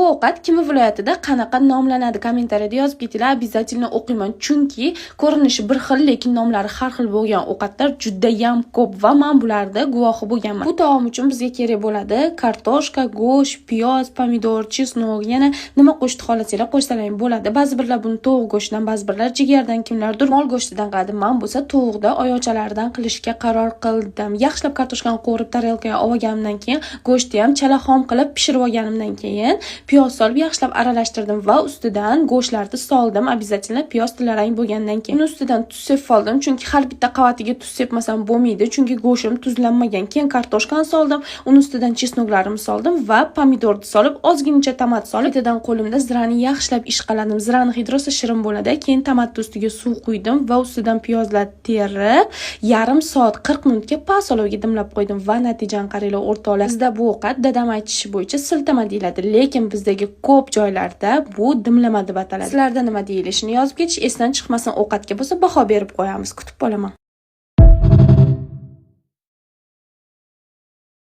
Bu ovqat Quva viloyatida qanaqa nomlanadi? Kommentariyada yozib ketinglar, обязательно o'qiyman. Chunki ko'rinishi bir xil, lekin nomlari har xil bo'lgan ovqatlar juda ham ko'p va men bularda guvohi bo'lganman. Bu taom uchun bizga kerak bo'ladi kartoshka, go'sht, piyoz, pomidor, chesnok, yana nima qo'shib xohlasanglar qo'shsalaring bo'ladi. Ba'zi birlar buni tovuq go'shtidan, ba'zi birlar jigardan, kimlardir mol go'shtidan qiladi. Men bo'lsa tovuqda oyochalaridan qilishga qaror qildim. Yaxshilab kartoshkani qo'rib tarelkaga olganimdan keyin, go'shtni ham chala xom qilib pishirib olganimdan keyin piyoz solib yaxshilab aralashtirdim va ustidan go'shtlarni soldim. Обязательно piyoz tillarang bo'lgandan keyin ustidan tuz sepib oldim, chunki har bitta qavatiga tuz sepmasam bo'lmaydi, chunki go'shtim tuzlanmagan. Keyin kartoshkani soldim, uni ustidan chesnoklarimni soldim va pomidorni solib, ozgina tomat solib, ketidan qo'limda zirani yaxshilab ishqaladim. Zirani hidrosi shirin bo'ladi. Keyin tomatni ustiga suv quydim va ustidan piyozlar terib, yarim soat 40 minutga past olovga dimlab qo'ydim va natijani qaranglar o'rtoqlar. Bizda bu ovqat dadam aytishi bo'yicha siltama deyiladi, lekin bizdagi ko'p joylarda bu dimlama deb ataladi. Sizlarda nima deyilishini yozib ketish, esdan chiqmasin. Ovqatga bo'lsa baho berib qo'yamiz. Kutib qolaman.